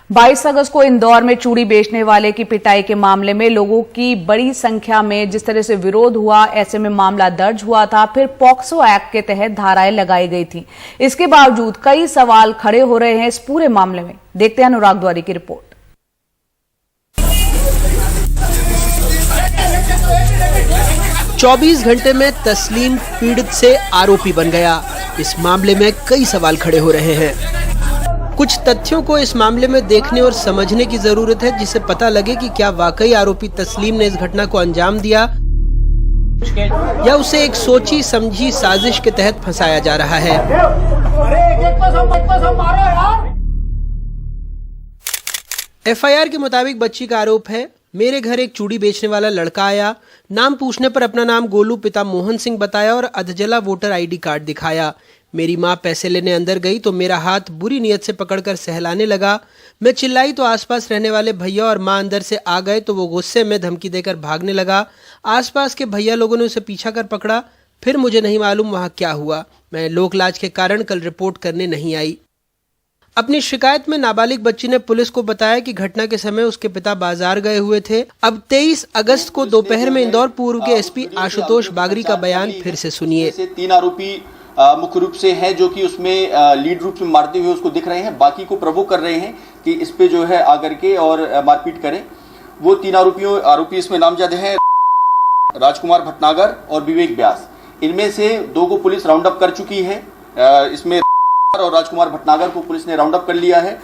22 अगस्त को इंदौर में चूड़ी बेचने वाले की पिटाई के मामले में लोगों की बड़ी संख्या में जिस तरह से विरोध हुआ, ऐसे में मामला दर्ज हुआ था। फिर पॉक्सो एक्ट के तहत धाराएं लगाई गई थी। इसके बावजूद कई सवाल खड़े हो रहे हैं इस पूरे मामले में। देखते हैं अनुराग द्वारी की रिपोर्ट। 24 घंटे में तस्लीम पीड़ित से आरोपी बन गया। इस मामले में कई सवाल खड़े हो रहे हैं। कुछ तथ्यों को इस मामले में देखने और समझने की जरूरत है, जिससे पता लगे कि क्या वाकई आरोपी तस्लीम ने इस घटना को अंजाम दिया या उसे एक सोची समझी साजिश के तहत फंसाया जा रहा है। एफआईआर के मुताबिक बच्ची का आरोप है, मेरे घर एक चूड़ी बेचने वाला लड़का आया, नाम पूछने पर अपना नाम गोलू पिता मोहन सिंह बताया और अधजला वोटर आईडी कार्ड दिखाया। मेरी माँ पैसे लेने अंदर गई तो मेरा हाथ बुरी नीयत से पकड़कर सहलाने लगा। मैं चिल्लाई तो आसपास रहने वाले भैया और माँ अंदर से आ गए तो वो गुस्से में धमकी देकर भागने लगा। आसपास के भैया लोगों ने उसे पीछा कर पकड़ा। फिर मुझे नहीं मालूम वहाँ क्या हुआ। मैं लोकलाज के कारण कल रिपोर्ट करने नहीं आई। अपनी शिकायत में नाबालिग बच्ची ने पुलिस को बताया कि घटना के समय उसके पिता बाजार गए हुए थे। अब 23 अगस्त को दोपहर में इंदौर पूर्व के एसपी आशुतोष बागरी का बयान फिर से सुनिए। 3 आरोपी मुख्य रूप से हैं जो कि उसमें लीड रूप में मारते हुए उसको दिख रहे हैं, बाकी को प्रोवोक कर रहे हैं कि इस पे जो है आकर के और मारपीट करें। वो 3 आरोपी इसमें नामजद हैं, राजकुमार भटनागर और विवेक व्यास। इनमें से 2 को पुलिस राउंड अप कर चुकी है। इसमें और राजकुमार भटनागर को पुलिस ने राउंड अप कर लिया है।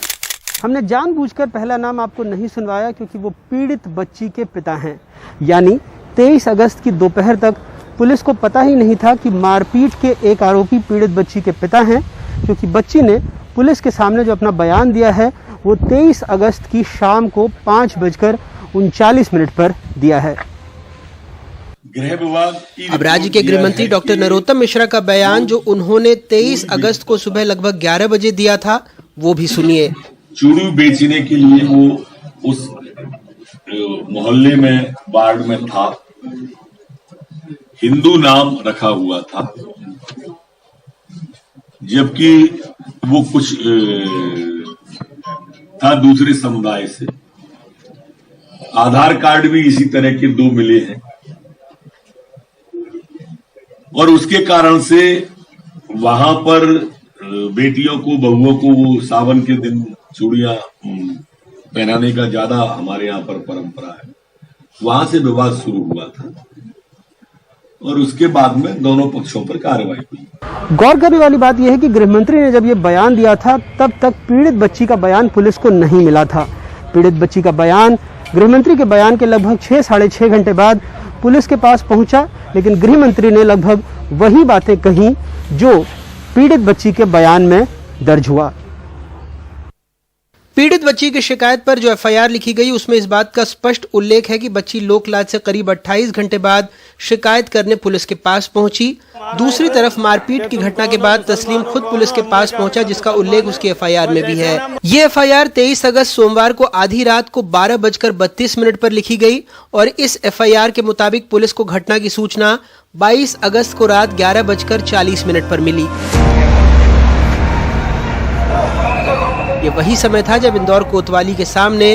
हमने जानबूझकर पहला नाम आपको नहीं सुनवाया क्योंकि वो पीड़ित बच्ची के पिता हैं। यानी 23 अगस्त की दोपहर तक पुलिस को पता ही नहीं था कि मारपीट के एक आरोपी पीड़ित बच्ची के पिता हैं, क्योंकि बच्ची ने पुलिस के सामने जो अपना बयान दिया है वो 23 अगस्त की शाम को 5:39 पर दिया है। गृह विभाग अब राज्य के गृह मंत्री डॉक्टर नरोत्तम मिश्रा का बयान जो उन्होंने 23 अगस्त को सुबह लगभग 11 बजे दिया था, वो भी सुनिए। चूड़ी बेचने के लिए वो उस मोहल्ले में वार्ड में था, हिंदू नाम रखा हुआ था, जबकि वो कुछ था दूसरे समुदाय से। आधार कार्ड भी इसी तरह के 2 मिले हैं और उसके कारण से वहां पर बेटियों को, बहुओं को वो सावन के दिन चूड़ियां पहनाने का ज्यादा हमारे यहाँ पर परंपरा है। वहां से विवाद शुरू हुआ था और उसके बाद में दोनों पक्षों पर कार्रवाई हुई। गौर करने वाली बात यह है कि गृह मंत्री ने जब ये बयान दिया था तब तक पीड़ित बच्ची का बयान पुलिस को नहीं मिला था। पीड़ित बच्ची का बयान गृह मंत्री के बयान के लगभग 6 साढ़े 6 घंटे बाद पुलिस के पास पहुंचा, लेकिन गृह मंत्री ने लगभग वही बातें कही जो पीड़ित बच्ची के बयान में दर्ज हुआ। पीड़ित बच्ची की शिकायत पर जो एफआईआर लिखी गई उसमें इस बात का स्पष्ट उल्लेख है कि बच्ची लोकलाज से करीब 28 घंटे बाद शिकायत करने पुलिस के पास पहुंची। दूसरी तरफ मारपीट की घटना के बाद तस्लीम खुद पुलिस के पास पहुंचा, जिसका उल्लेख उसकी एफआईआर में भी है। ये एफआईआर 23 अगस्त सोमवार को आधी रात को 12:32 पर लिखी गई और इस एफआईआर के मुताबिक पुलिस को घटना की सूचना 22 अगस्त को रात 11:40 पर मिली। ये वही समय था जब इंदौर कोतवाली के सामने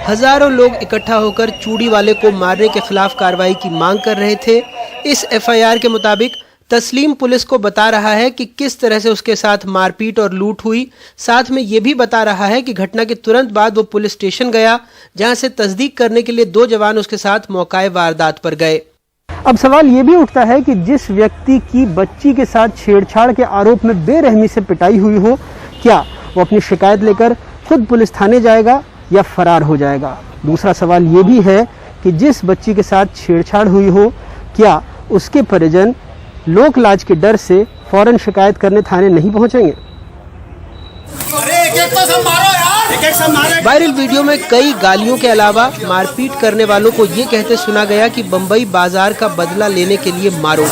हजारों लोग इकट्ठा होकर चूड़ी वाले को मारने के खिलाफ कार्रवाई की मांग कर रहे थे। इस एफआईआर के मुताबिक तस्लीम पुलिस को बता रहा है कि किस तरह से उसके साथ मारपीट और लूट हुई। साथ में ये भी बता रहा है कि घटना के तुरंत बाद वो पुलिस स्टेशन गया, जहां से तस्दीक करने के लिए 2 जवान उसके साथ मौके वारदात पर गए। अब सवाल ये भी उठता है कि जिस व्यक्ति की बच्ची के साथ छेड़छाड़ के आरोप में बेरहमी से पिटाई हुई हो, क्या वो अपनी शिकायत लेकर खुद पुलिस थाने जाएगा या फरार हो जाएगा? दूसरा सवाल ये भी है कि जिस बच्ची के साथ छेड़छाड़ हुई हो, क्या उसके परिजन लोकलाज के डर से फौरन शिकायत करने थाने नहीं पहुंचेंगे? वायरल वीडियो में कई गालियों के अलावा मारपीट करने वालों को ये कहते सुना गया कि बम्बई बाजार का बदला लेने के लिए मारो।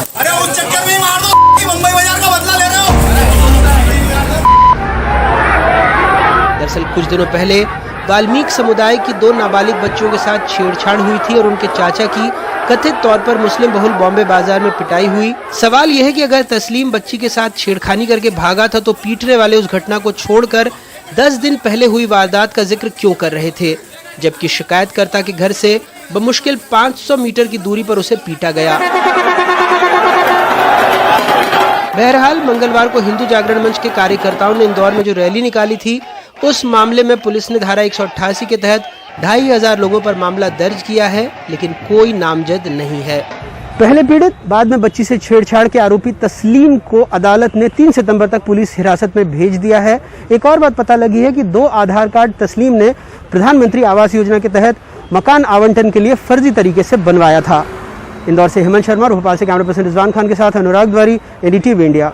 दरअसल कुछ दिनों पहले वाल्मीकि समुदाय की 2 नाबालिग बच्चियों के साथ छेड़छाड़ हुई थी और उनके चाचा की कथित तौर पर मुस्लिम बहुल बॉम्बे बाजार में पिटाई हुई। सवाल यह है कि अगर तस्लीम बच्ची के साथ छेड़खानी करके भागा था तो पीटने वाले उस घटना को छोड़कर 10 दिन पहले हुई वारदात का जिक्र क्यों कर रहे थे, जबकि शिकायतकर्ता के घर से बमुश्किल 500 मीटर की दूरी पर उसे पीटा गया। बहरहाल मंगलवार को हिंदू जागरण मंच के कार्यकर्ताओं ने इंदौर में जो रैली निकाली थी, उस मामले में पुलिस ने धारा 188 के तहत 2500 लोगों पर मामला दर्ज किया है, लेकिन कोई नामजद नहीं है। पहले पीड़ित बाद में बच्ची से छेड़छाड़ के आरोपी तस्लीम को अदालत ने 3 सितंबर तक पुलिस हिरासत में भेज दिया है। एक और बात पता लगी है कि 2 आधार कार्ड तस्लीम ने प्रधानमंत्री आवास योजना के तहत मकान आवंटन के लिए फर्जी तरीके से बनवाया था। इंदौर से हेमंत शर्मा और भोपाल से कैमरा पर्सन रिजवान खान के साथ अनुराग द्वारी, एनडीटीवी इंडिया।